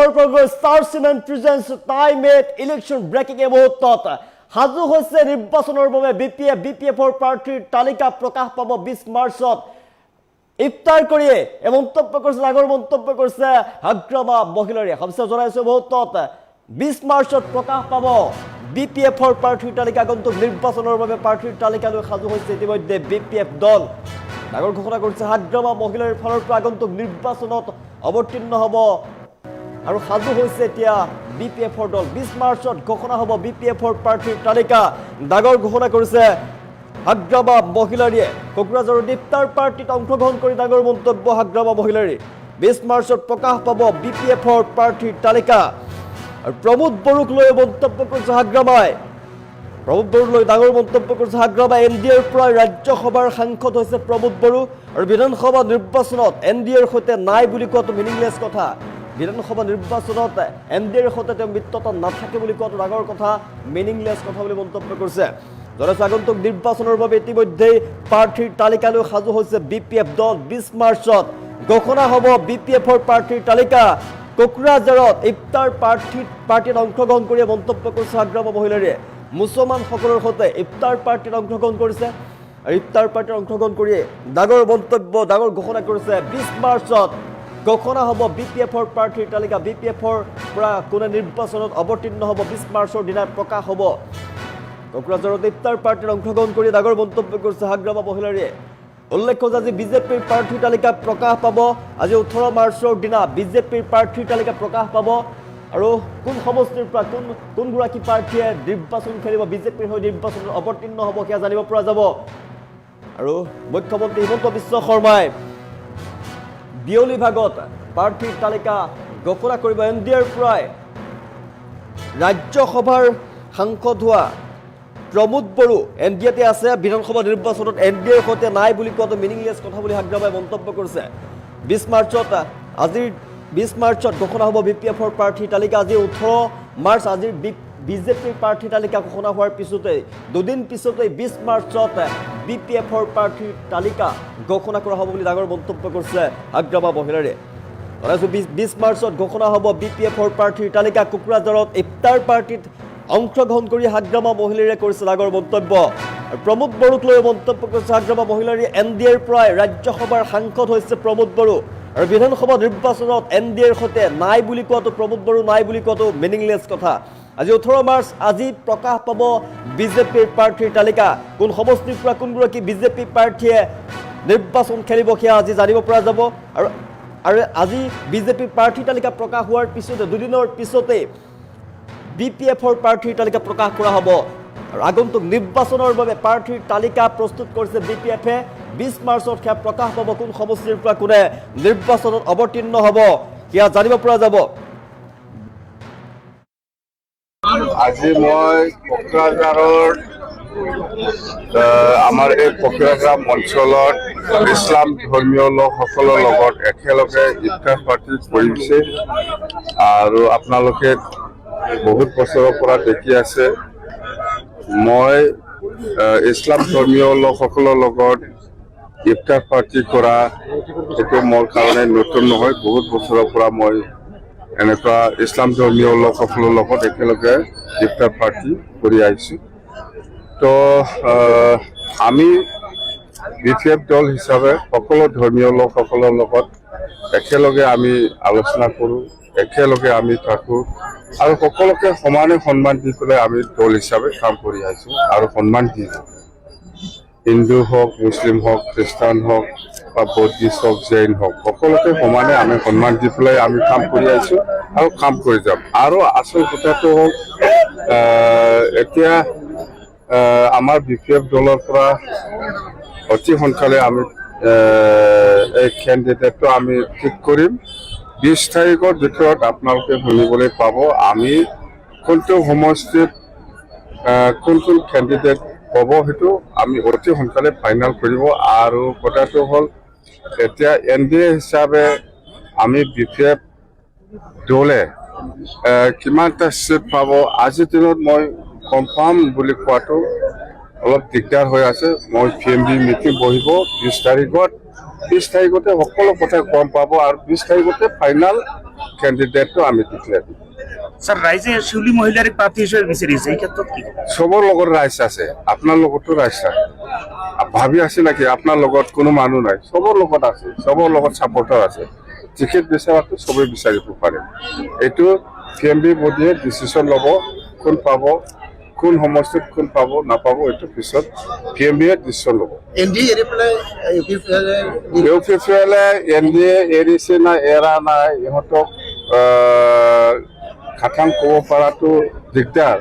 Star Cement presents time-made election breaking a মুহূৰ্তত হাজু হৈছে নিৰ্বাচনৰ বাবে বিপিএফৰ প্ৰাৰ্থীৰ তালিকা প্ৰকাশ পাব 20 মাৰ্চত ইফতাৰ কৰিয়ে মন্তব্য কৰিছে আগৰ মন্তব্য কৰিছে হাগ্ৰামা মহিলাৰে হামসা জনাইছে মুহূৰ্তত 20 মাৰ্চত প্ৰকাশ পাব বিপিএফৰ প্ৰাৰ্থীৰ তালিকা গন্তুক নিৰ্বাচনৰ বাবে প্ৰাৰ্থীৰ তালিকা লৈ হাজু হৈছে ইতিমধ্যে বিপিএফ দল ডাঙৰ ঘোষণা কৰিছে হাগ্ৰামা মহিলাৰ ফালৰ পৰা আগন্তুক নিৰ্বাচনত অৱতীৰ্ণ হ'ব আৰু সাজু হৈছে এতিয়া বিপিএফৰ দল 20 মাৰ্চত ঘোষণা হ'ব বিপিএফৰ প্ৰাৰ্থীৰ তালিকা ডাঙৰ ঘোষণা কৰিছে হাগ্ৰামা মহিলাৰীয়ে কোকৰাঝাৰৰ ইফতাৰ পাৰ্টিত অংশগ্ৰহণ কৰি ডাঙৰ মন্তব্য হাগ্ৰামা মহিলাৰী 20 মাৰ্চত প্ৰকাশ পাব বিপিএফৰ প্ৰাৰ্থীৰ তালিকা আৰু প্ৰমোদ বড়োক লৈ মন্তব্য কৰিছে হাগ্ৰামাই প্ৰমোদ বড়োক লৈ ডাঙৰ মন্তব্য কৰিছে হাগ্ৰামা এনডিএৰ পৰা ৰাজ্যসভাৰ সাংসদ হৈছে প্ৰমোদ বড়ো আৰু বিধানসভা নিৰ্বাচনত এনডিএৰ সৈতে নাই বুলি কোৱাটো মিনিংলেছ কথা বিধানসভা নিৰ্বাচনত এনডিএৰ সৈতে তেওঁ মিত্ৰতা নাথাকে বুলি কোৱাটো ডাঙৰ কথা মিনিংলেছ কথা বুলি মন্তব্য কৰিছে জনতা আগন্তুক নিৰ্বাচনৰ বাবে ইতিমধ্যে প্ৰাৰ্থীৰ তালিকা লৈ সাজু হৈছে বিপিএফ দল 20 মাৰ্চত ঘোষণা হ'ব বিপিএফৰ প্ৰাৰ্থীৰ তালিকা কোকৰাঝাৰত ইফতাৰ পাৰ্টিত অংশগ্ৰহণ কৰি মন্তব্য কৰিছে হাগ্ৰামা মহিলাৰে মুছলমানসকলৰ সৈতে ইফতাৰ পাৰ্টিত অংশগ্ৰহণ কৰিছে আৰু ইফতাৰ পাৰ্টিত অংশগ্ৰহণ কৰি ডাঙৰ মন্তব্য ডাঙৰ ঘোষণা কৰিছে 20 মাৰ্চত ঘোষণা হ'ব বিপিএফৰ প্ৰাৰ্থীৰ তালিকা বিপিএফৰ পৰা কোনে নিৰ্বাচনত অৱতীৰ্ণ হ'ব 20 মাৰ্চৰ দিনা প্ৰকাশ হ'ব কোকৰাঝাৰত ইফতাৰ পাৰ্টিত অংশগ্ৰহণ কৰি ডাঙৰ মন্তব্য কৰিছে হাগ্ৰামা মহিলাৰে উল্লেখ্য যে আজি বিজেপিৰ প্ৰাৰ্থীৰ তালিকা প্ৰকাশ পাব আজি 18 মাৰ্চৰ দিনা বিজেপিৰ প্ৰাৰ্থীৰ তালিকা প্ৰকাশ পাব আৰু কোন সমষ্টিৰ পৰা কোনগৰাকী প্ৰাৰ্থীয়ে নিৰ্বাচন খেলিব বিজেপিৰ হৈ নিৰ্বাচনত অৱতীৰ্ণ হ'ব সেয়া জানিব পৰা যাব আৰু মুখ্যমন্ত্ৰী হিমন্ত বিশ্ব শৰ্মাই বিয়লি ভাগত প্ৰাৰ্থীৰ তালিকা ঘোষণা কৰিব এনডিএৰ পৰাই ৰাজ্যসভাৰ সাংসদ হোৱা প্ৰমোদ বড়ো এনডিএতে আছে বিধানসভা নিৰ্বাচনত এনডিএৰ সৈতে নাই বুলি কোৱাটো মিনিংলেছ কথা বুলি হাগ্ৰামাই মন্তব্য কৰিছে 20 মাৰ্চত ঘোষণা হ'ব বিপিএফৰ প্ৰাৰ্থীৰ তালিকা আজি 18 মাৰ্চ আজিৰ বিজেপিৰ প্ৰাৰ্থীৰ তালিকা ঘোষণা হোৱাৰ পিছতে দুদিন পিছতে 20 মাৰ্চত বিপিএফৰ প্ৰাৰ্থীৰ তালিকা ঘোষণা কৰা হ'ব বুলি ডাঙৰ মন্তব্য কৰিছে হাগ্ৰামা মহিলাৰে 20 মাৰ্চত ঘোষণা হ'ব বিপিএফৰ প্ৰাৰ্থীৰ তালিকা কোকৰাঝাৰত ইফতাৰ পাৰ্টিত অংশগ্ৰহণ কৰি হাগ্ৰামা মহিলাৰে কৰিছে ডাঙৰ মন্তব্য আৰু প্ৰমোদ বড়োক লৈ মন্তব্য কৰিছে হাগ্ৰামা মহিলাৰে এনডিএৰ পৰাই ৰাজ্যসভাৰ সাংসদ হৈছে প্ৰমোদ বড়ো আৰু বিধানসভা নিৰ্বাচনত এনডিএৰ সৈতে নাই বুলি কোৱাটো প্ৰমোদ বড়ো নাই বুলি কোৱাটো মিনিংলেছ কথা আজি 18 মাৰ্চ আজি প্ৰকাশ পাব বিজেপিৰ প্ৰাৰ্থীৰ তালিকা কোন সমষ্টিৰ পৰা কোনগৰাকী বিজেপি প্ৰাৰ্থীয়ে নিৰ্বাচন খেলিব সেয়া আজি জানিব পৰা যাব আৰু আজি বিজেপিৰ প্ৰাৰ্থীৰ তালিকা প্ৰকাশ হোৱাৰ পিছতে দুদিনৰ পিছতে বিপিএফৰ প্ৰাৰ্থীৰ তালিকা প্ৰকাশ কৰা হ'ব আৰু আগন্তুক নিৰ্বাচনৰ বাবে প্ৰাৰ্থীৰ তালিকা প্ৰস্তুত কৰিছে বিপিএফে 20 মাৰ্চত সেয়া প্ৰকাশ পাব কোন সমষ্টিৰ পৰা কোনে নিৰ্বাচনত অৱতীৰ্ণ হ'ব সেয়া জানিব পৰা যাব আজি মই কোকৰাঝাৰৰ আমাৰ এই কোকৰাঝাৰ অঞ্চলত ইছলাম ধৰ্মীয় লোকসকলৰ লগত একেলগে ইফতাৰ পাৰ্টি কৰিছে আৰু আপোনালোকে বহুত বছৰৰ পৰা দেখি আছে মই ইছলাম ধৰ্মীয় লোকসকলৰ লগত ইফতাৰ পাৰ্টি কৰা এইটো মোৰ কাৰণে নতুন নহয় বহুত বছৰৰ পৰা মই এনেকুৱা ইছলাম ধৰ্মীয় লোকসকলৰ লগত একেলগে ইফতাৰ পাৰ্টি কৰি আহিছোঁ তো আমি বিপিএফ দল হিচাপে সকলো ধৰ্মীয় লোকসকলৰ লগত একেলগে আমি আলোচনা কৰোঁ একেলগে আমি থাকোঁ আৰু সকলোকে সমানে সন্মান দি পেলাই আমি দল হিচাপে কাম কৰি আহিছোঁ আৰু সন্মান দি হিন্দু হওক মুছলিম হওক খ্ৰীষ্টান হওক বা বৌদ্ধিষ্ট হওক জৈন হওক সকলোকে সমানে আমি সন্মান দি পেলাই আমি কাম কৰি আহিছোঁ আৰু কাম কৰি যাম আৰু আচল কথাটো হ'ল এতিয়া আমাৰ বিপিএফ দলৰ পৰা অতি সোনকালে আমি এই কেণ্ডিডেটটো আমি ঠিক কৰিম 20 তাৰিখৰ ভিতৰত আপোনালোকে শুনিবলৈ পাব আমি কোনটো সমষ্টিত কোন কেণ্ডিডেট হ'ব সেইটো আমি অতি সোনকালে ফাইনেল কৰিব আৰু কথাটো হ'ল এতিয়া এনডিএ হিচাপে আমি বিপিএফ দলে কিমানটা চিট পাব আজিৰ দিনত মই কনফাৰ্ম বুলি কোৱাটো অলপ দিগদাৰ হৈ আছে মই পিএমবি মিটিং বহিব 20 তাৰিখত 20 তাৰিখতে সকলো কথা গম পাব আৰু 20 তাৰিখতে ফাইনেল কেণ্ডিডেটটো আমি ডিক্লেয়াৰ দিম স্যাৰ ৰাইজে শিউলি মহিলাৰ প্ৰাৰ্থী হিসেবে বিচাৰিছে এই ক্ষেত্ৰত কি চবৰ লগত ৰাইজ আছে আপোনাৰ লগতো ৰাইজ আছে ভাবি আছে নেকি আপোনাৰ লগত কোনো মানুহ নাই চবৰ লগত আছে চবৰ লগত ছাপৰ্টাৰ আছে টিকেট বিচাৰাটো চবেই বিচাৰিব পাৰে এইটো PMB বডিয়ে ডিচিশ্যন ল'ব কোন পাব কোন সমষ্টিত কোন পাব নাপাব এইটো পিছত PMBয়ে ডিচিশ্যন ল'ব NDA এৰিছে না এৰা নাই ইহঁতক খাটাং ক'ব পৰাটো দিগদাৰ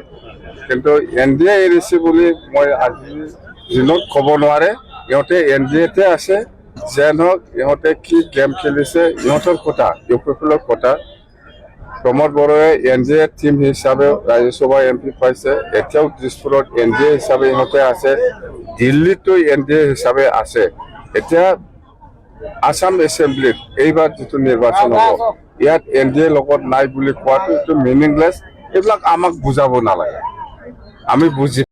কিন্তু NDA এৰিছে বুলি মই আজি দিনত ক'ব নোৱাৰে ইহঁতে NDAতে আছে যেন হওক ইহঁতে কি গেম খেলিছে ইহঁতৰ কথা UPFLৰ কথা প্ৰমোদ বড়োৱে NDA টিম হিচাপে ৰাজ্যসভা MP পাইছে এতিয়াও দিছপুৰত NDA হিচাপে ইহঁতে আছে দিল্লীতো NDA হিচাপে আছে এতিয়া আসাম এছেম্বলিত এইবাৰ যিটো নিৰ্বাচন হ'ব ইয়াত NDA লগত নাই বুলি কোৱাটো এইটো মিনিংলেছ এইবিলাক আমাক বুজাব নালাগে আমি বুজি